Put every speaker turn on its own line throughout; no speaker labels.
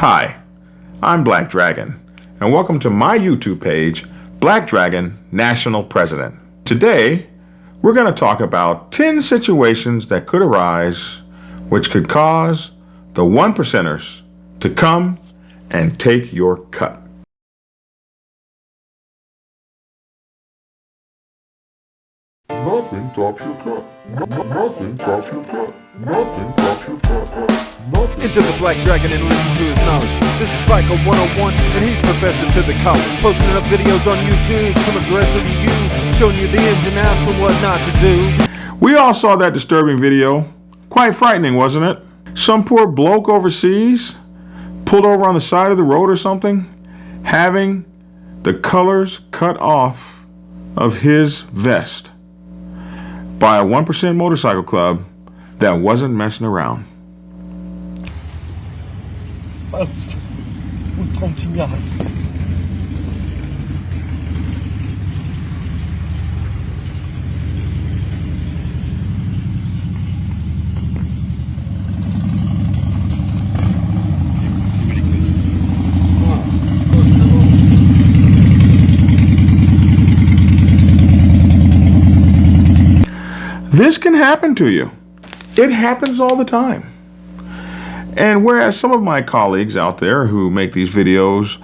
Hi, I'm Black Dragon, and welcome to my YouTube page, Black Dragon National President. Today, we're going to talk about 10 situations that could arise which could cause the one percenters to come and take your cut.
Nothing tops your cut. Nothing tops your cut. Nothing tops your cut. Nothing.
Into the Black Dragon and listen to his knowledge. This is Biker 101, and he's professor to the college. Posting up videos on YouTube, coming directly to you, showing you the ins and outs of what not to do.
We all saw that disturbing video. Quite frightening, wasn't it? Some poor bloke overseas, pulled over on the side of the road or something, having the colors cut off of his vest by a 1% motorcycle club that wasn't messing around. This can happen to you. It happens all the time. And whereas some of my colleagues out there who make these videos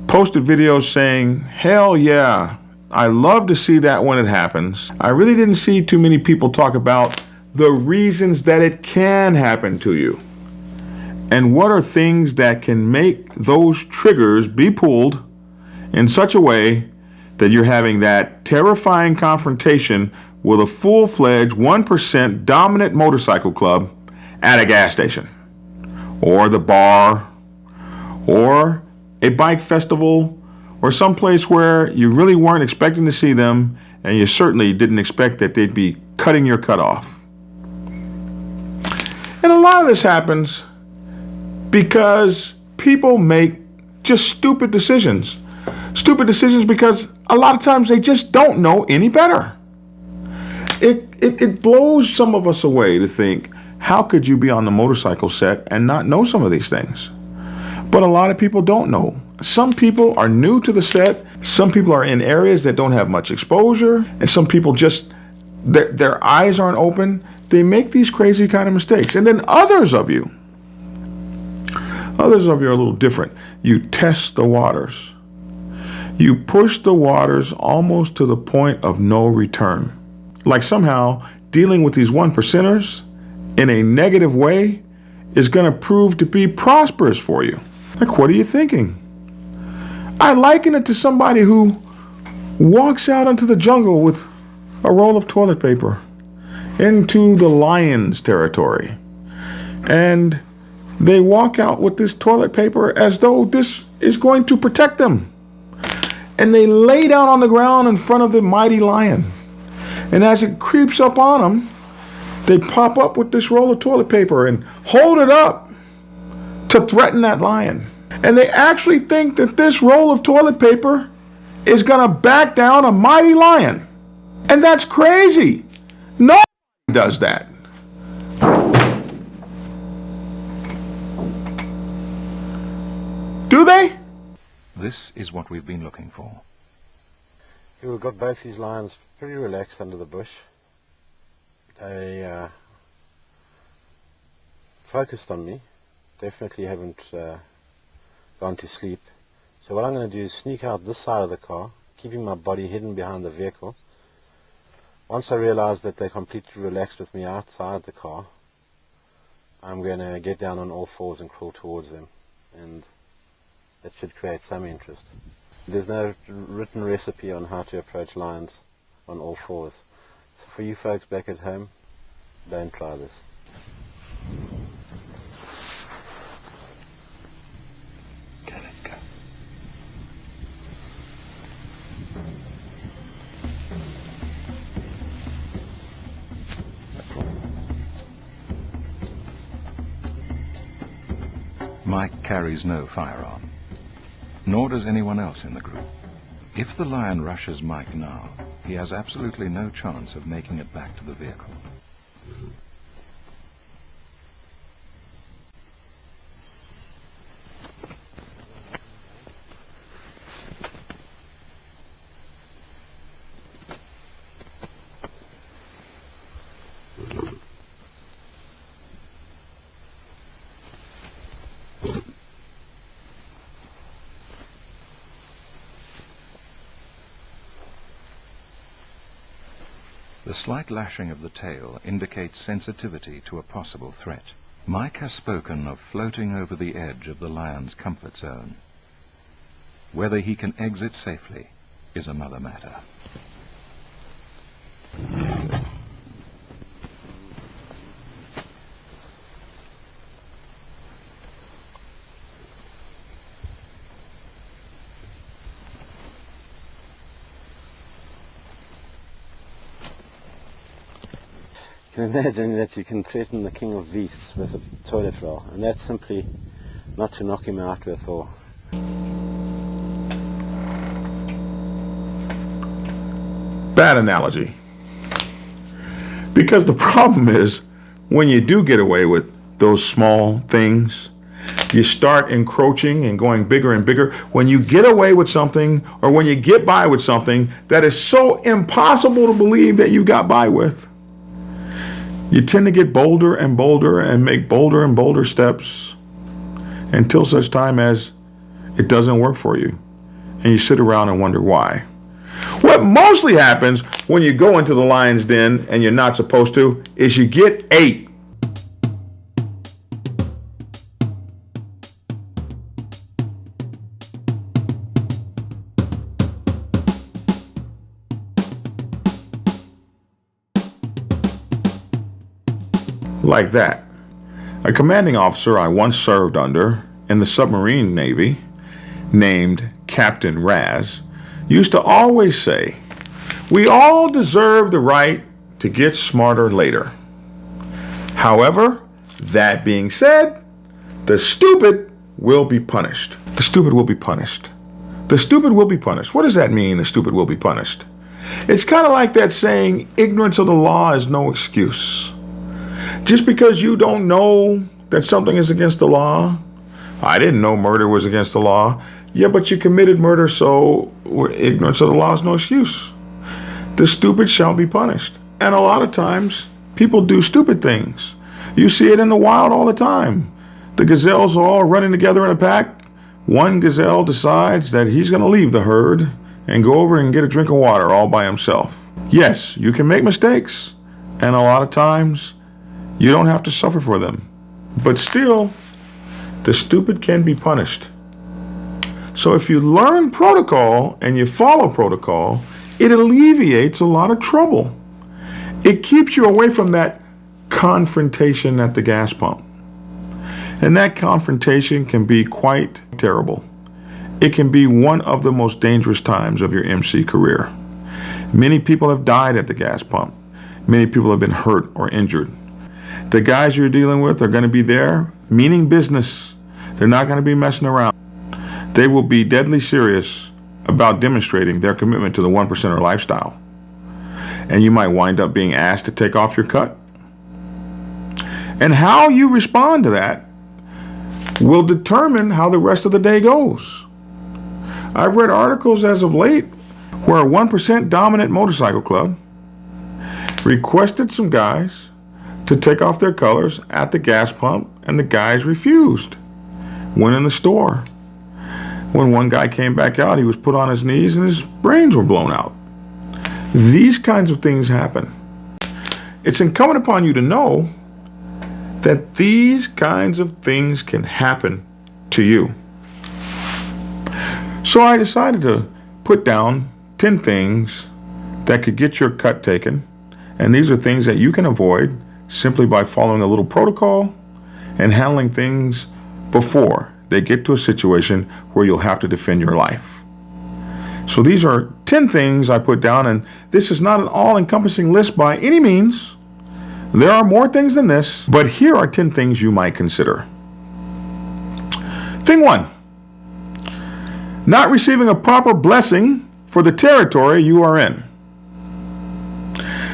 posted videos saying, hell yeah, I love to see that when it happens, I really didn't see too many people talk about the reasons that it can happen to you. And what are things that can make those triggers be pulled in such a way that you're having that terrifying confrontation with a full-fledged 1% dominant motorcycle club at a gas station, or the bar, or a bike festival, or someplace where you really weren't expecting to see them, and you certainly didn't expect that they'd be cutting your cut off. And a lot of this happens because people make just stupid decisions. Stupid decisions because a lot of times they just don't know any better. It blows some of us away to think, how could you be on the motorcycle set and not know some of these things? But a lot of people don't know. Some people are new to the set. Some people are in areas that don't have much exposure. And some people just, their eyes aren't open. They make these crazy kind of mistakes. And then others of you are a little different. You test the waters. You push the waters almost to the point of no return. Like somehow dealing with these one percenters in a negative way is going to prove to be prosperous for you. Like, what are you thinking? I liken it to somebody who walks out into the jungle with a roll of toilet paper into the lion's territory. And they walk out with this toilet paper as though this is going to protect them. And they lay down on the ground in front of the mighty lion. And as it creeps up on them, they pop up with this roll of toilet paper and hold it up to threaten that lion. And they actually think that this roll of toilet paper is going to back down a mighty lion. And that's crazy. Nobody does that. Do they?
This is what we've been looking for.
We've got both these lions pretty relaxed under the bush. They focused on me. Definitely haven't gone to sleep. So what I'm going to do is sneak out this side of the car, keeping my body hidden behind the vehicle. Once I realize that they're completely relaxed with me outside the car, I'm going to get down on all fours and crawl towards them. And that should create some interest. There's no written recipe on how to approach lions on all fours. So for you folks back at home, don't try this.
Okay, let's go. Mike carries no firearm. Nor does anyone else in the group. If the lion rushes Mike now, he has absolutely no chance of making it back to the vehicle. The slight lashing of the tail indicates sensitivity to a possible threat. Mike has spoken of floating over the edge of the lion's comfort zone. Whether he can exit safely is another matter.
You can imagine that you can threaten the king of beasts with a toilet roll, and that's simply not to knock him out with or...
Bad analogy. Because the problem is, when you do get away with those small things, you start encroaching and going bigger and bigger. When you get away with something, or when you get by with something that is so impossible to believe that you got by with, you tend to get bolder and bolder and make bolder and bolder steps until such time as it doesn't work for you. And you sit around and wonder why. What mostly happens when you go into the lion's den and you're not supposed to is you get ate. Like that. A commanding officer I once served under in the submarine navy, named Captain Raz, used to always say, "We all deserve the right to get smarter later. However, that being said, the stupid will be punished." The stupid will be punished. The stupid will be punished. What does that mean, the stupid will be punished? It's kind of like that saying, ignorance of the law is no excuse. Just because you don't know that something is against the law, I didn't know murder was against the law. Yeah, but you committed murder, so ignorance of the law is no excuse. The stupid shall be punished. And a lot of times, people do stupid things. You see it in the wild all the time. The gazelles are all running together in a pack. One gazelle decides that he's going to leave the herd and go over and get a drink of water all by himself. Yes, you can make mistakes, and a lot of times, you don't have to suffer for them. But still, the stupid can be punished. So if you learn protocol and you follow protocol, it alleviates a lot of trouble. It keeps you away from that confrontation at the gas pump. And that confrontation can be quite terrible. It can be one of the most dangerous times of your MC career. Many people have died at the gas pump. Many people have been hurt or injured. The guys you're dealing with are going to be there, meaning business. They're not going to be messing around. They will be deadly serious about demonstrating their commitment to the 1%er lifestyle. And you might wind up being asked to take off your cut. And how you respond to that will determine how the rest of the day goes. I've read articles as of late where a 1% dominant motorcycle club requested some guys to take off their colors at the gas pump, and the guys refused. Went in the store. When one guy came back out, he was put on his knees and his brains were blown out. These kinds of things happen. It's incumbent upon you to know that these kinds of things can happen to you. So I decided to put down 10 things that could get your cut taken, and these are things that you can avoid simply by following a little protocol and handling things before they get to a situation where you'll have to defend your life. So these are 10 things I put down, and this is not an all-encompassing list by any means. There are more things than this, but here are 10 things you might consider. Thing 1, not receiving a proper blessing for the territory you are in.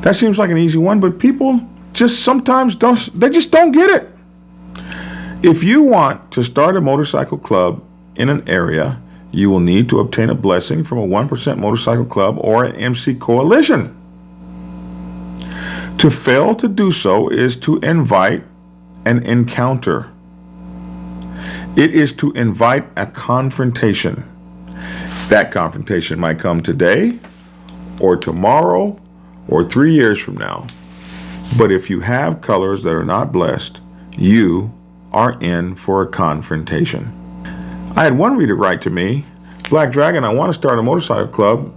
That seems like an easy one, but people just sometimes don't get it. If you want to start a motorcycle club in an area, you will need to obtain a blessing from a 1% motorcycle club or an MC coalition. To fail to do so is to invite an encounter. It is to invite a confrontation. That confrontation might come today or tomorrow or 3 years from now. But if you have colors that are not blessed, you are in for a confrontation. I had one reader write to me, Black Dragon, I want to start a motorcycle club,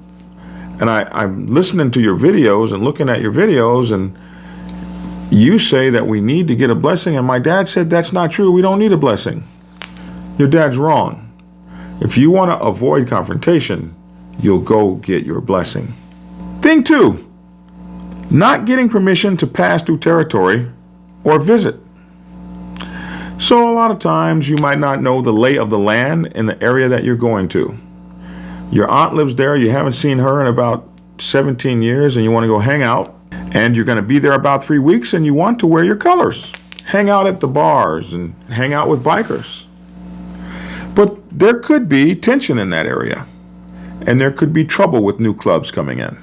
and I'm listening to your videos and looking at your videos, and you say that we need to get a blessing, and my dad said that's not true. We don't need a blessing. Your dad's wrong. If you want to avoid confrontation, you'll go get your blessing. Thing 2, not getting permission to pass through territory or visit. So a lot of times you might not know the lay of the land in the area that you're going to. Your aunt lives there, you haven't seen her in about 17 years, and you want to go hang out, and you're going to be there about 3 weeks, and you want to wear your colors. Hang out at the bars and hang out with bikers. But there could be tension in that area, and there could be trouble with new clubs coming in.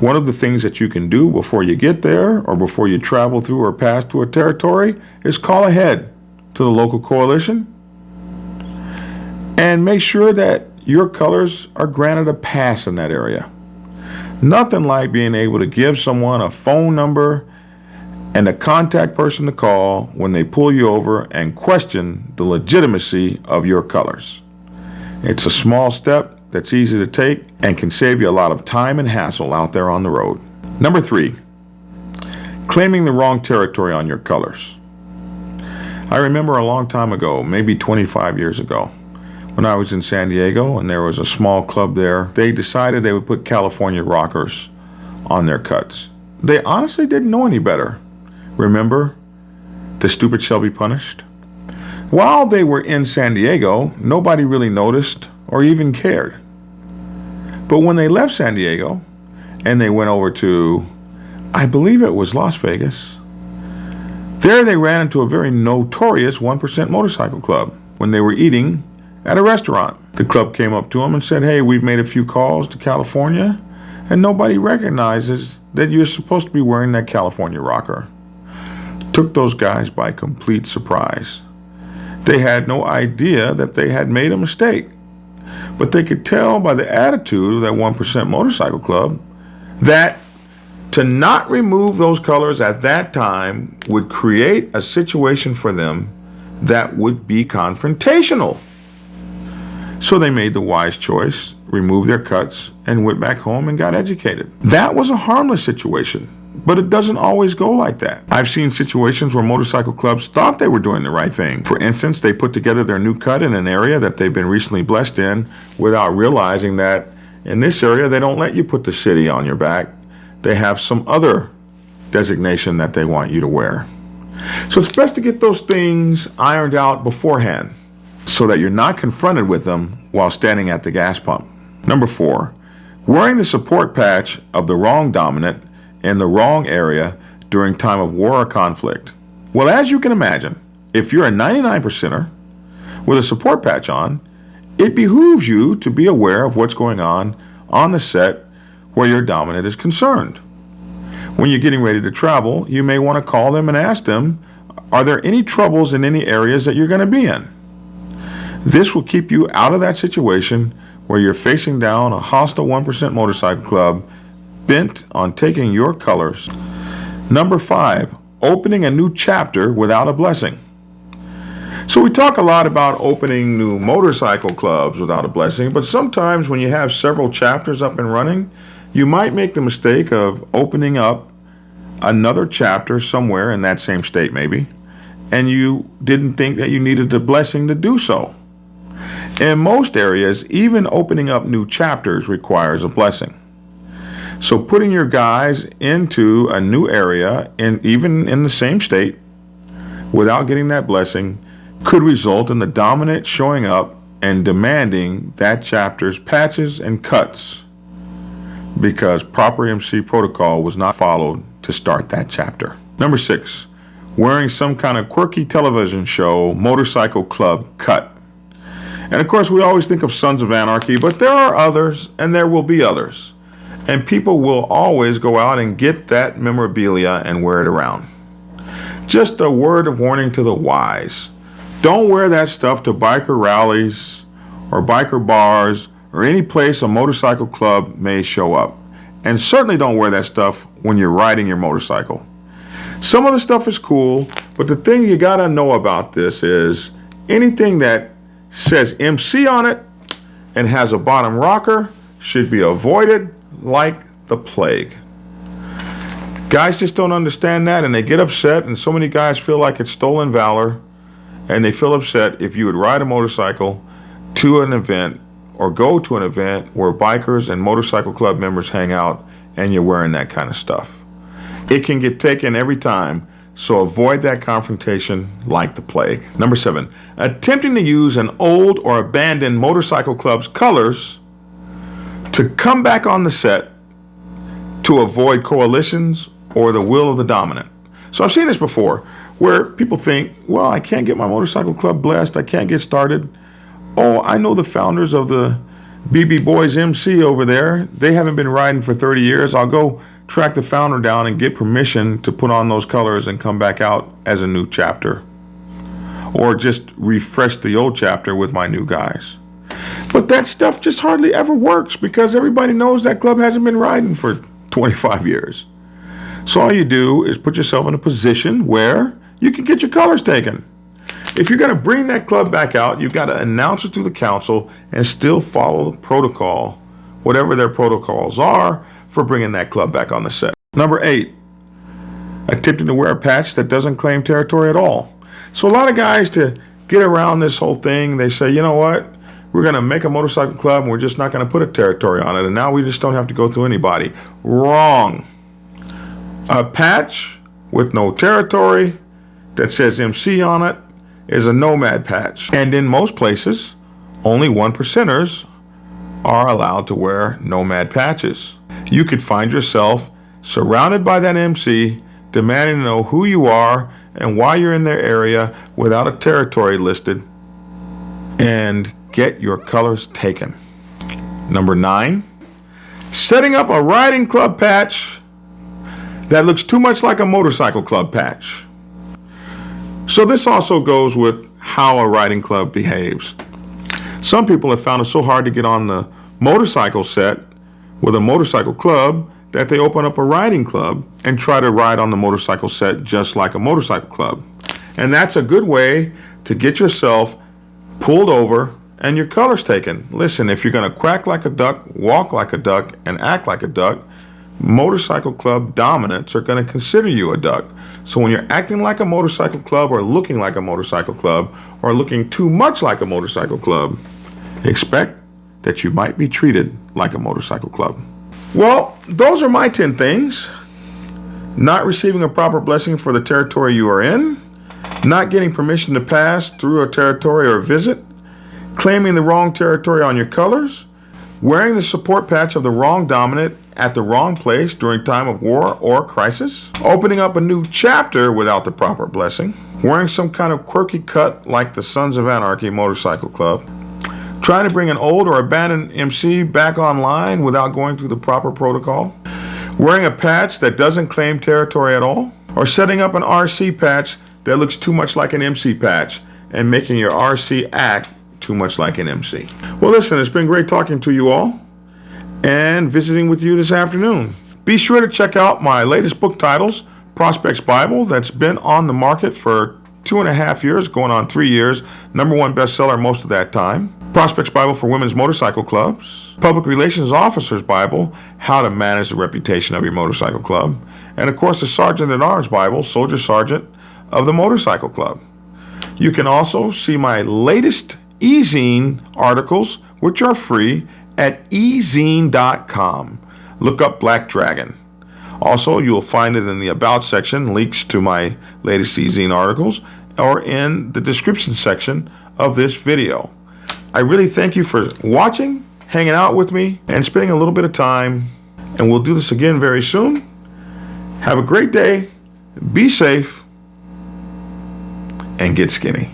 One of the things that you can do before you get there or before you travel through or pass through a territory is call ahead to the local coalition and make sure that your colors are granted a pass in that area. Nothing like being able to give someone a phone number and a contact person to call when they pull you over and question the legitimacy of your colors. It's a small step that's easy to take and can save you a lot of time and hassle out there on the road. Number 3, claiming the wrong territory on your colors. I remember a long time ago, maybe 25 years ago, when I was in San Diego and there was a small club there, they decided they would put California rockers on their cuts. They honestly didn't know any better. Remember, the stupid shall be punished? While they were in San Diego, nobody really noticed or even cared. But when they left San Diego and they went over to, I believe it was Las Vegas, there they ran into a very notorious 1% motorcycle club when they were eating at a restaurant. The club came up to them and said, hey, we've made a few calls to California and nobody recognizes that you're supposed to be wearing that California rocker. Took those guys by complete surprise. They had no idea that they had made a mistake, but they could tell by the attitude of that 1% motorcycle club that to not remove those colors at that time would create a situation for them that would be confrontational. So they made the wise choice, removed their cuts, and went back home and got educated. That was a harmless situation, but it doesn't always go like that. I've seen situations where motorcycle clubs thought they were doing the right thing. For instance, they put together their new cut in an area that they've been recently blessed in without realizing that in this area they don't let you put the city on your back. They have some other designation that they want you to wear. So it's best to get those things ironed out beforehand so that you're not confronted with them while standing at the gas pump. Number 4, wearing the support patch of the wrong dominant in the wrong area during time of war or conflict. Well, as you can imagine, if you're a 99%er with a support patch on, it behooves you to be aware of what's going on the set where your dominant is concerned. When you're getting ready to travel, you may want to call them and ask them, are there any troubles in any areas that you're going to be in? This will keep you out of that situation where you're facing down a hostile 1% motorcycle club bent on taking your colors. Number 5, opening a new chapter without a blessing. So we talk a lot about opening new motorcycle clubs without a blessing, but sometimes when you have several chapters up and running, you might make the mistake of opening up another chapter somewhere in that same state maybe, and you didn't think that you needed a blessing to do so. In most areas, even opening up new chapters requires a blessing. So putting your guys into a new area, even in the same state, without getting that blessing, could result in the dominant showing up and demanding that chapter's patches and cuts because proper MC protocol was not followed to start that chapter. Number 6, wearing some kind of quirky television show motorcycle club cut. And of course, we always think of Sons of Anarchy, but there are others, and there will be others. And people will always go out and get that memorabilia and wear it around. Just a word of warning to the wise. Don't wear that stuff to biker rallies or biker bars or any place a motorcycle club may show up. And certainly don't wear that stuff when you're riding your motorcycle. Some of the stuff is cool, but the thing you gotta know about this is anything that says MC on it and has a bottom rocker should be avoided like the plague. Guys just don't understand that, and they get upset, and so many guys feel like it's stolen valor, and they feel upset if you would ride a motorcycle to an event or go to an event where bikers and motorcycle club members hang out and you're wearing that kind of stuff. It can get taken every time, so avoid that confrontation like the plague. Number 7, attempting to use an old or abandoned motorcycle club's colors to come back on the set to avoid coalitions or the will of the dominant. So I've seen this before where people think, well, I can't get my motorcycle club blessed, I can't get started. Oh, I know the founders of the BB Boys MC over there. They haven't been riding for 30 years. I'll go track the founder down and get permission to put on those colors and come back out as a new chapter. Or just refresh the old chapter with my new guys. But that stuff just hardly ever works because everybody knows that club hasn't been riding for 25 years. So all you do is put yourself in a position where you can get your colors taken. If you're going to bring that club back out, you've got to announce it to the council and still follow the protocol, whatever their protocols are for bringing that club back on the set. Number 8, attempting to wear a patch that doesn't claim territory at all. So a lot of guys, to get around this whole thing, they say, you know what? We're going to make a motorcycle club and we're just not going to put a territory on it, and now we just don't have to go through anybody. Wrong. A patch with no territory that says MC on it is a nomad patch. And in most places, only 1%ers are allowed to wear nomad patches. You could find yourself surrounded by that MC, demanding to know who you are and why you're in their area without a territory listed, and get your colors taken. Number 9, setting up a riding club patch that looks too much like a motorcycle club patch. So this also goes with how a riding club behaves. Some people have found it so hard to get on the motorcycle set with a motorcycle club that they open up a riding club and try to ride on the motorcycle set just like a motorcycle club. And that's a good way to get yourself pulled over and your colors taken. Listen, if you're going to quack like a duck, walk like a duck, and act like a duck, motorcycle club dominants are going to consider you a duck. So when you're acting like a motorcycle club or looking like a motorcycle club or looking too much like a motorcycle club, expect that you might be treated like a motorcycle club. Well, those are my 10 things. Not receiving a proper blessing for the territory you are in, not getting permission to pass through a territory or visit, claiming the wrong territory on your colors, wearing the support patch of the wrong dominant at the wrong place during time of war or crisis, opening up a new chapter without the proper blessing, wearing some kind of quirky cut like the Sons of Anarchy Motorcycle Club, trying to bring an old or abandoned MC back online without going through the proper protocol, wearing a patch that doesn't claim territory at all, or setting up an RC patch that looks too much like an MC patch and making your RC act too much like an MC. Well, listen, it's been great talking to you all and visiting with you this afternoon. Be sure to check out my latest book titles, Prospects Bible, that's been on the market for 2.5 years, going on 3 years, #1 bestseller most of that time. Prospects Bible for Women's Motorcycle Clubs, Public Relations Officer's Bible, How to Manage the Reputation of Your Motorcycle Club, and of course the Sergeant at Arms Bible, Soldier Sergeant of the Motorcycle Club. You can also see my latest e-zine articles, which are free, at ezine.com. Look up Black Dragon. Also, you'll find it in the About section, links to my latest e-zine articles, or in the description section of this video. I really thank you for watching, hanging out with me, and spending a little bit of time, and we'll do this again very soon. Have a great day, be safe, and get skinny.